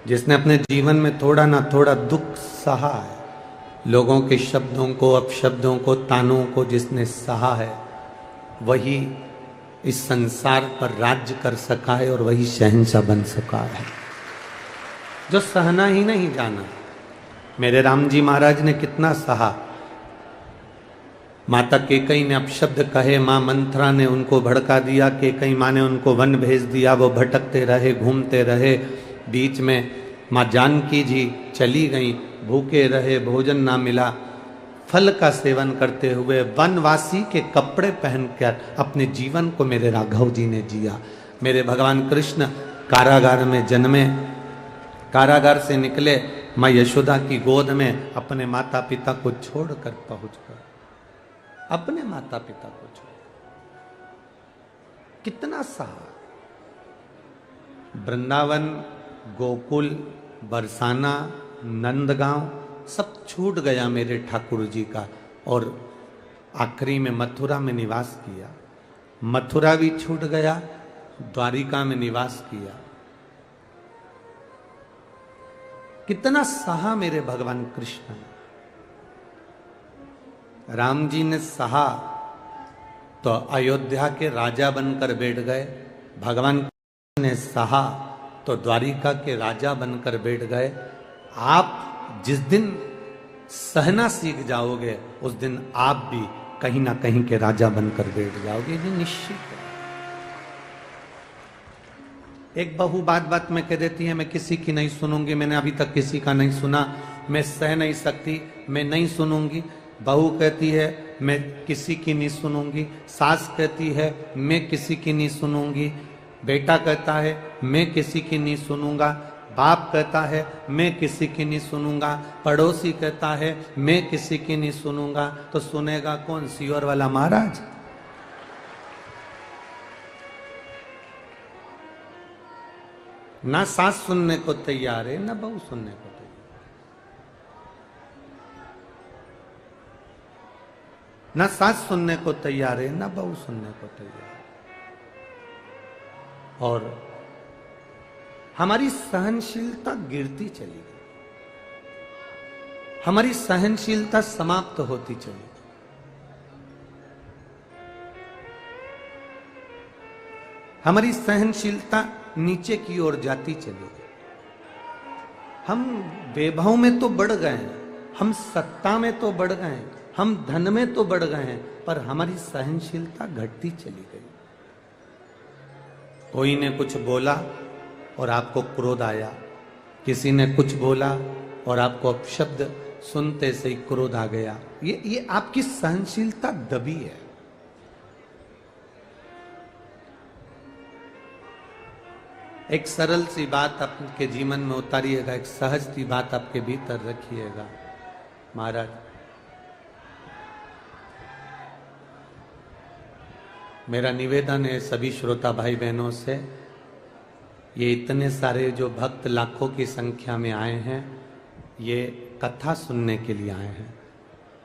जिसने अपने जीवन में थोड़ा ना थोड़ा दुख सहा है, लोगों के शब्दों को, अपशब्दों को, तानों को जिसने सहा है, वही इस संसार पर राज्य कर सका है और वही शहंशाह बन सका है। जो सहना ही नहीं जाना, मेरे राम जी महाराज ने कितना सहा। माता केकई ने अपशब्द कहे, मां मंथरा ने उनको भड़का दिया, केकई मां ने उनको वन भेज दिया, वो भटकते रहे, घूमते रहे। बीच में मां जानकी जी चली गई, भूखे रहे, भोजन ना मिला, फल का सेवन करते हुए वनवासी के कपड़े पहनकर अपने जीवन को मेरे राघव जी ने जिया। मेरे भगवान कृष्ण कारागार में जन्मे, कारागार से निकले, मां यशोदा की गोद में अपने माता पिता को छोड़कर पहुंच गए, अपने माता पिता को छोड़। कितना सहा। वृंदावन, गोकुल, बरसाना, नंदगांव सब छूट गया मेरे ठाकुर जी का, और आखिरी में मथुरा में निवास किया। मथुरा भी छूट गया, द्वारिका में निवास किया। कितना सहा मेरे भगवान कृष्ण ने। राम जी ने सहा तो अयोध्या के राजा बनकर बैठ गए, भगवान कृष्ण ने सहा तो द्वारिका के राजा बनकर बैठ गए। आप जिस दिन सहना सीख जाओगे, उस दिन आप भी कहीं ना कहीं के राजा बनकर बैठ जाओगे, ये निश्चित है। एक बहू बात बात में कह देती है, मैं किसी की नहीं सुनूंगी, मैंने अभी तक किसी का नहीं सुना, मैं सह नहीं सकती, मैं नहीं सुनूंगी। बहू कहती है मैं किसी की नहीं सुनूंगी, सास कहती है मैं किसी की नहीं सुनूंगी, बेटा कहता है मैं किसी की नहीं सुनूंगा, बाप कहता है मैं किसी की नहीं सुनूंगा, पड़ोसी कहता है मैं किसी की नहीं सुनूंगा। तो सुनेगा कौन? सियोर वाला महाराज। ना सास सुनने को तैयार है, ना बहू सुनने को तैयार। ना सास सुनने को तैयार है, ना बहू सुनने को तैयार है। और हमारी सहनशीलता गिरती चली गई, हमारी सहनशीलता समाप्त होती चली गई। हमारी सहनशीलता नीचे की ओर जाती चली गई। हम वैभव में तो बढ़ गए हैं, हम सत्ता में तो बढ़ गए हैं, हम धन में तो बढ़ गए हैं, पर हमारी सहनशीलता घटती चली गई। कोई ने कुछ बोला और आपको क्रोध आया, किसी ने कुछ बोला और आपको अपशब्द सुनते से ही क्रोध आ गया, ये आपकी सहनशीलता दबी है। एक सरल सी बात आपके जीवन में उतारिएगा, एक सहज सी बात आपके भीतर रखिएगा। महाराज, मेरा निवेदन है सभी श्रोता भाई बहनों से, ये इतने सारे जो भक्त लाखों की संख्या में आए हैं, ये कथा सुनने के लिए आए हैं।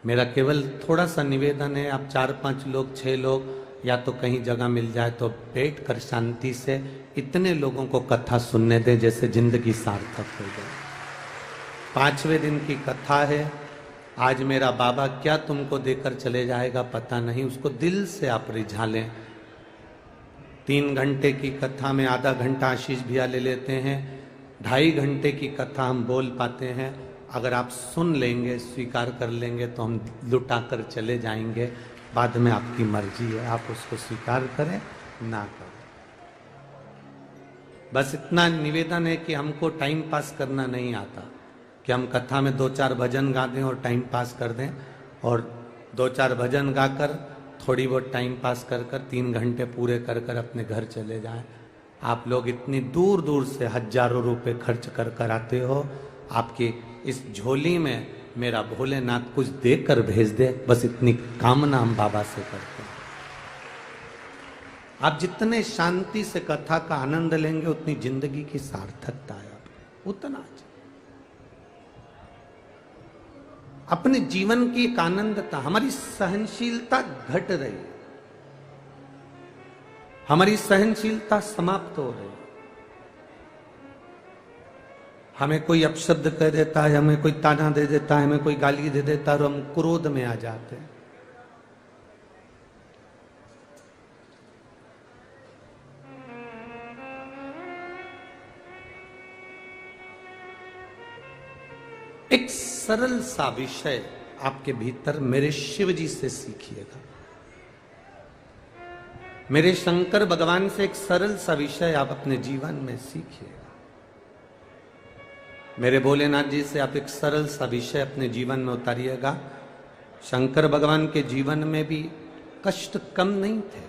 मेरा केवल थोड़ा सा निवेदन है, आप 4-5 लोग, 6 लोग, या तो कहीं जगह मिल जाए तो बैठ कर शांति से इतने लोगों को कथा सुनने दें जैसे जिंदगी सार्थक हो जाए। 5वें दिन की कथा है। आज मेरा बाबा क्या तुमको देकर चले जाएगा पता नहीं, उसको दिल से आप रिझा लें। 3 घंटे की कथा में आधा घंटा आशीष भैया ले लेते हैं, 2.5 घंटे की कथा हम बोल पाते हैं। अगर आप सुन लेंगे, स्वीकार कर लेंगे तो हम लुटा कर चले जाएंगे, बाद में आपकी मर्जी है, आप उसको स्वीकार करें ना करें। बस इतना निवेदन है कि हमको टाइम पास करना नहीं आता, कि हम कथा में 2-4 भजन गा दें और टाइम पास कर दें, और 2-4 भजन गाकर थोड़ी बहुत टाइम पास कर 3 घंटे पूरे कर अपने घर चले जाएं। आप लोग इतनी दूर दूर से हजारों रुपए खर्च कर आते हो, आपकी इस झोली में मेरा भोलेनाथ कुछ देकर भेज दे, बस इतनी कामना हम बाबा से करते हैं। आप जितने शांति से कथा का आनंद लेंगे, उतनी जिंदगी की सार्थकता है, उतना अपने जीवन की एक आनंदता। हमारी सहनशीलता घट रही है, हमारी सहनशीलता समाप्त हो रही है, हमें कोई अपशब्द कह देता है, हमें कोई ताना दे देता है, हमें कोई गाली दे देता है और हम क्रोध में आ जाते हैं। एक सरल सा विषय आपके भीतर मेरे शिव जी से सीखिएगा, मेरे शंकर भगवान से एक सरल सा विषय आप अपने जीवन में सीखिएगा। मेरे भोलेनाथ जी से आप एक सरल सा विषय अपने जीवन में उतारिएगा। शंकर भगवान के जीवन में भी कष्ट कम नहीं थे।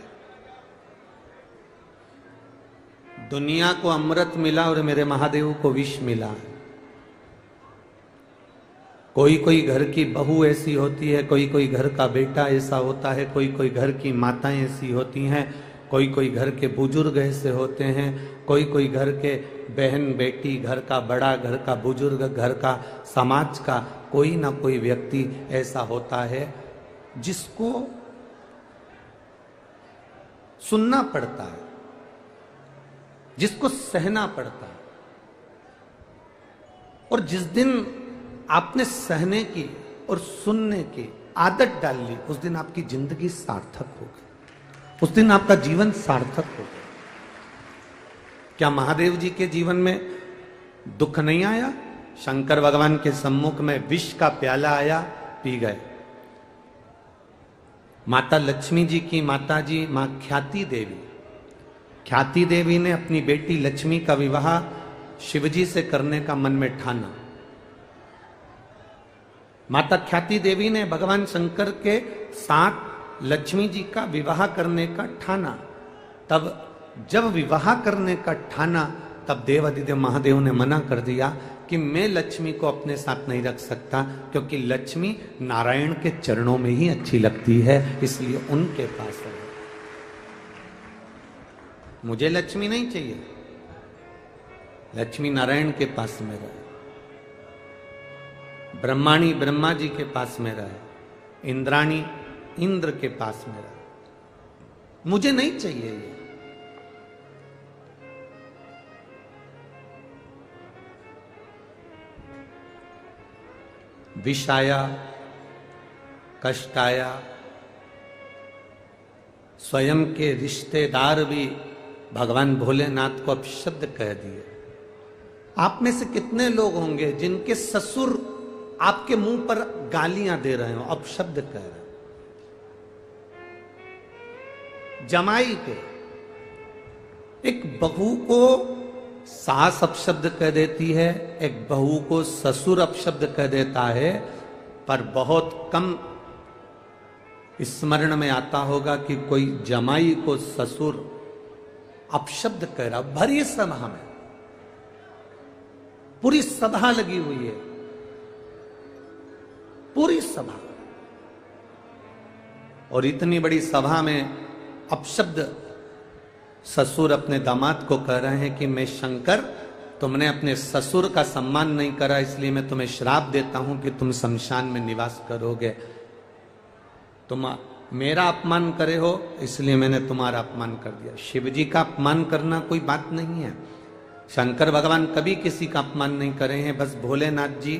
दुनिया को अमृत मिला और मेरे महादेव को विष मिला। कोई कोई घर की बहू ऐसी होती है, कोई कोई घर का बेटा ऐसा होता है, कोई कोई घर की माताएं ऐसी होती हैं, कोई कोई घर के बुजुर्ग ऐसे होते हैं, कोई कोई घर के बहन बेटी, घर का बड़ा, घर का बुजुर्ग, घर का समाज का कोई ना कोई व्यक्ति ऐसा होता है जिसको सुनना पड़ता है, जिसको सहना पड़ता है। और जिस दिन आपने सहने की और सुनने की आदत डाल ली, उस दिन आपकी जिंदगी सार्थक हो गई, उस दिन आपका जीवन सार्थक हो गया। क्या महादेव जी के जीवन में दुख नहीं आया? शंकर भगवान के सम्मुख में विष का प्याला आया, पी गए। माता लक्ष्मी जी की माता जी मां ख्याति देवी, ख्याति देवी ने अपनी बेटी लक्ष्मी का विवाह शिवजी से करने का मन में ठाना। माता ख्याति देवी ने भगवान शंकर के साथ लक्ष्मी जी का विवाह करने का ठाना। तब जब विवाह करने का ठाना, तब देवादिदेव महादेव ने मना कर दिया कि मैं लक्ष्मी को अपने साथ नहीं रख सकता, क्योंकि लक्ष्मी नारायण के चरणों में ही अच्छी लगती है, इसलिए उनके पास है। मुझे लक्ष्मी नहीं चाहिए, लक्ष्मी नारायण के पास में रहे, ब्रह्माणी ब्रह्मा जी के पास में रहे, इंद्राणी इंद्र के पास में रहे। मुझे नहीं चाहिए ये। विष आया, कष्ट आया, स्वयं के रिश्तेदार भी भगवान भोलेनाथ को अपशब्द कह दिए। आप में से कितने लोग होंगे जिनके ससुर आपके मुंह पर गालियां दे रहे हो, अपशब्द कह रहे हो? जमाई के एक बहू को सास अपशब्द कह देती है, एक बहू को ससुर अपशब्द कह देता है, पर बहुत कम स्मरण में आता होगा कि कोई जमाई को ससुर अपशब्द कह रहा। भरी सभा में, पूरी सभा लगी हुई है, पूरी सभा, और इतनी बड़ी सभा में अपशब्द ससुर अपने दामाद को कह रहे हैं कि मैं शंकर, तुमने अपने ससुर का सम्मान नहीं करा, इसलिए मैं तुम्हें श्राप देता हूं कि तुम शमशान में निवास करोगे। तुम मेरा अपमान करे हो, इसलिए मैंने तुम्हारा अपमान कर दिया। शिव जी का अपमान करना कोई बात नहीं है। शंकर भगवान कभी किसी का अपमान नहीं करे हैं, बस भोलेनाथ जी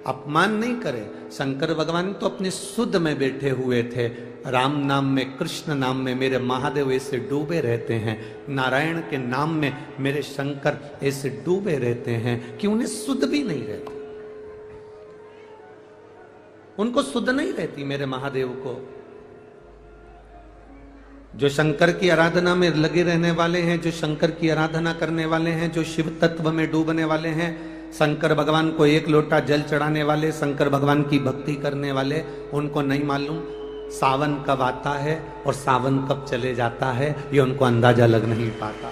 अपमान नहीं करे। शंकर भगवान तो अपने सुध में बैठे हुए थे, राम नाम में, कृष्ण नाम में मेरे महादेव ऐसे डूबे रहते हैं, नारायण के नाम में मेरे शंकर ऐसे डूबे रहते हैं कि उन्हें सुध भी नहीं रहती, उनको सुध नहीं रहती मेरे महादेव को। जो शंकर की आराधना में लगे रहने वाले हैं, जो शंकर की आराधना करने वाले हैं, जो शिव तत्व में डूबने वाले हैं, शंकर भगवान को एक लोटा जल चढ़ाने वाले, शंकर भगवान की भक्ति करने वाले, उनको नहीं मालूम सावन कब आता है और सावन कब चले जाता है, ये उनको अंदाजा लग नहीं पाता।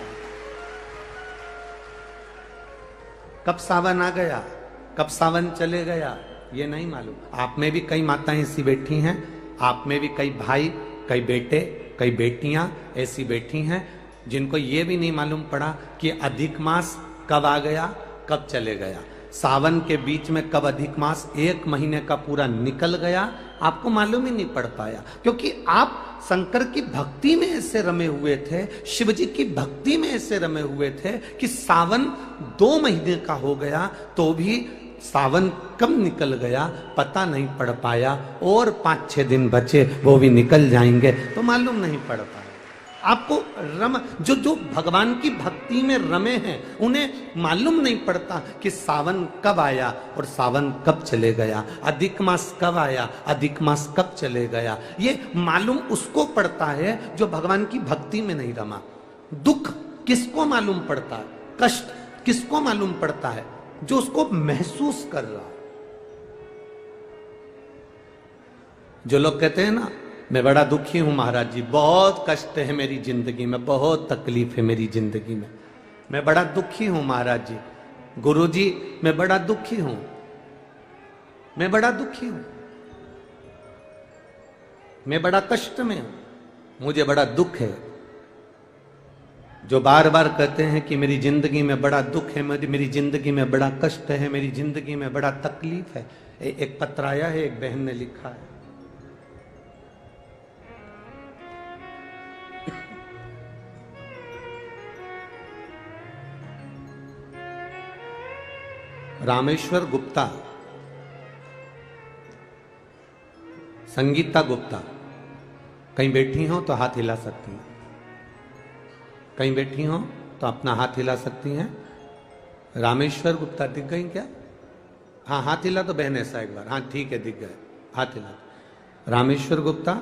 कब सावन आ गया, कब सावन चले गया, ये नहीं मालूम। आप में भी कई माताएं ऐसी बैठी हैं, आप में भी कई भाई, कई बेटे, कई बेटियां ऐसी बैठी हैं जिनको ये भी नहीं मालूम पड़ा कि अधिक मास कब आ गया, कब चले गया। सावन के बीच में कब अधिक मास 1 महीने का पूरा निकल गया, आपको मालूम ही नहीं पड़ पाया, क्योंकि आप शंकर की भक्ति में ऐसे रमे हुए थे, शिव जी की भक्ति में ऐसे रमे हुए थे कि सावन 2 महीने का हो गया तो भी सावन कब निकल गया पता नहीं पड़ पाया, और 5-6 दिन बचे वो भी निकल जाएंगे तो मालूम नहीं पड़ पाया। आपको जो भगवान की भक्ति में रमे हैं उन्हें मालूम नहीं पड़ता कि सावन कब आया और सावन कब चले गया, अधिक मास कब आया, अधिक मास कब चले गया। ये मालूम उसको पड़ता है जो भगवान की भक्ति में नहीं रमा। दुख किसको मालूम पड़ता है, कष्ट किसको मालूम पड़ता है, जो उसको महसूस कर रहा है। जो लोग कहते हैं ना मैं बड़ा दुखी हूं महाराज जी, बहुत कष्ट है मेरी जिंदगी में, बहुत तकलीफ है मेरी जिंदगी में, मैं बड़ा दुखी हूं महाराज जी, गुरु जी मैं बड़ा दुखी हूं, मैं बड़ा दुखी हूं, मैं बड़ा कष्ट में हूं, मुझे बड़ा दुख है। जो बार बार कहते हैं कि मेरी जिंदगी में बड़ा दुख है, मेरी जिंदगी में बड़ा कष्ट है, मेरी जिंदगी में बड़ा तकलीफ है। एक पत्र आया है, एक बहन ने लिखा है, रामेश्वर गुप्ता, संगीता गुप्ता, कहीं बैठी हो तो हाथ हिला सकती हैं, कहीं बैठी हो तो अपना हाथ हिला सकती हैं। रामेश्वर गुप्ता दिख गई क्या? हाँ हाथ हिला तो बहन ऐसा एक बार, हाँ ठीक है दिख गए, हाथ हिला। रामेश्वर गुप्ता,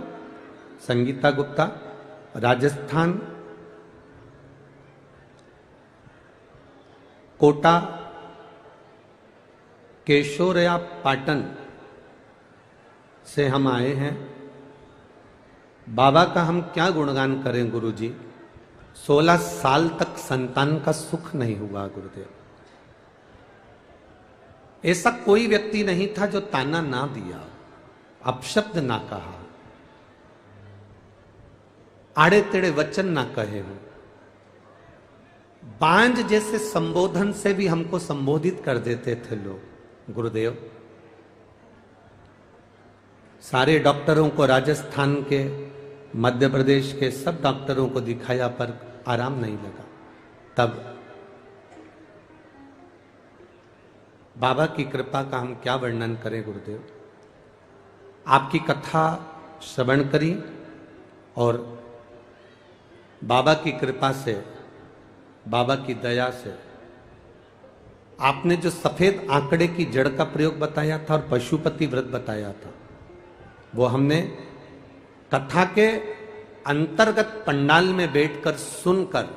संगीता गुप्ता, राजस्थान कोटा केशोरया पाटन से हम आए हैं। बाबा का हम क्या गुणगान करें गुरुजी, 16 साल तक संतान का सुख नहीं हुआ गुरुदेव। ऐसा कोई व्यक्ति नहीं था जो ताना ना दिया, अपशब्द ना कहा, आड़े तेड़े वचन ना कहे हो, बांझ जैसे संबोधन से भी हमको संबोधित कर देते थे लोग। गुरुदेव सारे डॉक्टरों को, राजस्थान के, मध्य प्रदेश के सब डॉक्टरों को दिखाया पर आराम नहीं लगा। तब बाबा की कृपा का हम क्या वर्णन करें गुरुदेव। आपकी कथा श्रवण करी और बाबा की कृपा से, बाबा की दया से आपने जो सफेद आंकड़े की जड़ का प्रयोग बताया था और पशुपति व्रत बताया था, वो हमने कथा के अंतर्गत पंडाल में बैठकर सुनकर,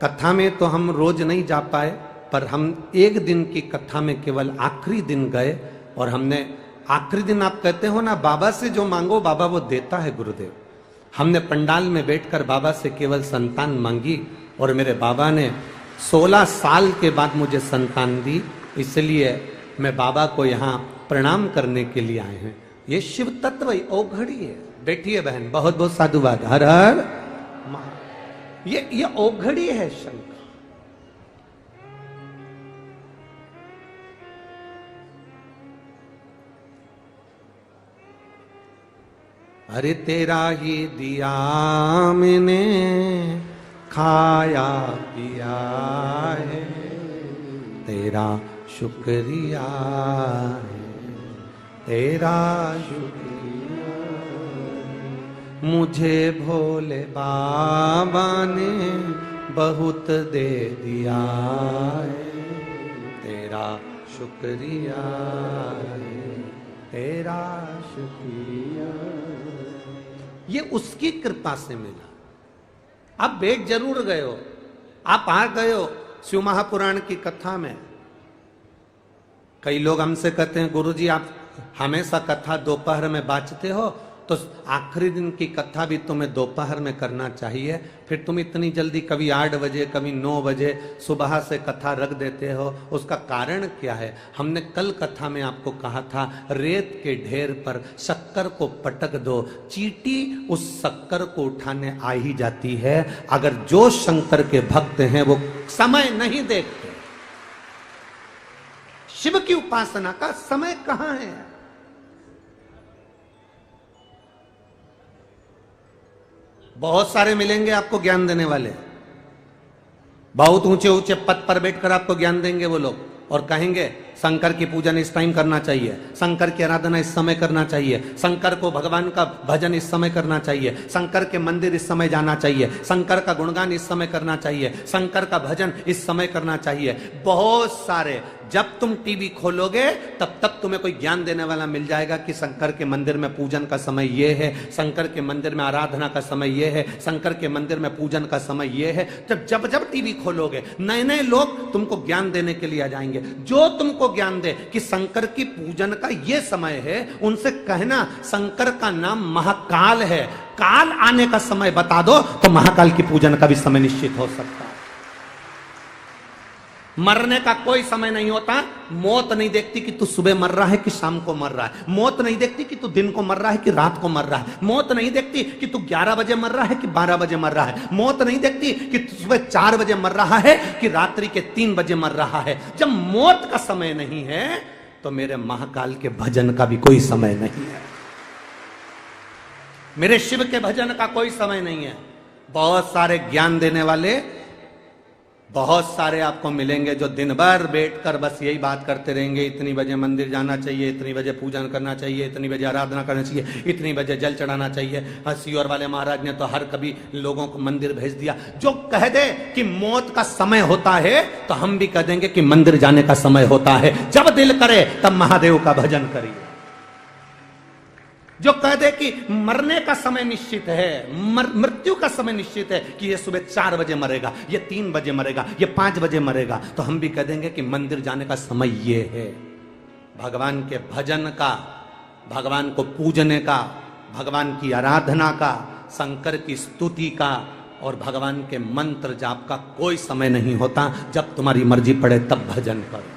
कथा में तो हम रोज नहीं जा पाए पर हम एक दिन की कथा में केवल आखिरी दिन गए और हमने आखिरी दिन, आप कहते हो ना बाबा से जो मांगो बाबा वो देता है गुरुदेव, हमने पंडाल में बैठकर बाबा से केवल संतान मांगी और मेरे बाबा ने 16 साल के बाद मुझे संतान दी। इसलिए मैं बाबा को यहाँ प्रणाम करने के लिए आए हैं। ये शिव तत्व ओघड़ी है। बैठिए बहन, बहुत बहुत साधुवाद। हर हर ये ओघड़ी है शंकर। अरे तेरा ही दिया मैंने खाया पिया है, तेरा शुक्रिया है, तेरा शुक्रिया। मुझे भोले बाबा ने बहुत दे दिया है, तेरा शुक्रिया है, तेरा शुक्रिया। ये उसकी कृपा से मिला। आप बैठ जरूर गए हो, आप आ गए हो शिव महापुराण की कथा में। कई लोग हमसे कहते हैं गुरुजी आप हमेशा कथा दोपहर में बांचते हो, तो आखिरी दिन की कथा भी तुम्हें दोपहर में करना चाहिए, फिर तुम इतनी जल्दी कभी 8 बजे कभी 9 बजे सुबह से कथा रख देते हो, उसका कारण क्या है? हमने कल कथा में आपको कहा था, रेत के ढेर पर शक्कर को पटक दो, चींटी उस शक्कर को उठाने आ ही जाती है। अगर जो शंकर के भक्त हैं वो समय नहीं देखते, शिव की उपासना का समय कहां है? बहुत सारे मिलेंगे आपको ज्ञान देने वाले, बहुत ऊंचे ऊंचे पद पर बैठकर आपको ज्ञान देंगे वो लोग, और कहेंगे शंकर की पूजन इस टाइम करना चाहिए, शंकर की आराधना इस समय करना चाहिए, शंकर को भगवान का भजन इस समय करना चाहिए, शंकर के मंदिर इस समय जाना चाहिए, शंकर का गुणगान इस समय करना चाहिए, शंकर का भजन इस समय करना चाहिए। बहुत सारे, जब तुम टीवी खोलोगे तब तुम्हें कोई ज्ञान देने वाला मिल जाएगा कि शंकर के मंदिर में पूजन का समय ये है, शंकर के मंदिर में आराधना का समय ये है, शंकर के मंदिर में पूजन का समय ये है। जब टीवी खोलोगे नए नए लोग तुमको ज्ञान देने के लिए आ जाएंगे, जो तुमको ज्ञान दे कि शंकर की पूजन का ये समय है, उनसे कहना शंकर का नाम महाकाल है, काल आने का समय बता दो तो महाकाल की पूजन का भी समय निश्चित हो सकता है। मरने का कोई समय नहीं होता। मौत नहीं देखती कि तू सुबह मर रहा है कि शाम को मर रहा है, मौत नहीं देखती कि तू दिन को मर रहा है कि रात को मर रहा है, मौत नहीं देखती कि तू 11 बजे मर रहा है कि 12 बजे मर रहा है, मौत नहीं देखती कि तू सुबह 4 बजे मर रहा है कि रात्रि के 3 बजे मर रहा है। जब मौत का समय नहीं है तो मेरे महाकाल के भजन का भी कोई समय नहीं है, मेरे शिव के भजन का कोई समय नहीं है। बहुत सारे ज्ञान देने वाले, बहुत सारे आपको मिलेंगे जो दिन भर बैठकर बस यही बात करते रहेंगे, इतनी बजे मंदिर जाना चाहिए, इतनी बजे पूजन करना चाहिए, इतनी बजे आराधना करना चाहिए, इतनी बजे जल चढ़ाना चाहिए। सियोर वाले महाराज ने तो हर कभी लोगों को मंदिर भेज दिया। जो कह दे कि मौत का समय होता है तो हम भी कह देंगे कि मंदिर जाने का समय होता है। जब दिल करे तब महादेव का भजन करिए। जो कह दे कि मरने का समय निश्चित है, मृत्यु का समय निश्चित है कि ये सुबह 4 बजे मरेगा, ये 3 बजे मरेगा, ये 5 बजे मरेगा, तो हम भी कह देंगे कि मंदिर जाने का समय ये है। भगवान के भजन का, भगवान को पूजने का, भगवान की आराधना का, शंकर की स्तुति का और भगवान के मंत्र जाप का कोई समय नहीं होता। जब तुम्हारी मर्जी पड़े तब भजन करो।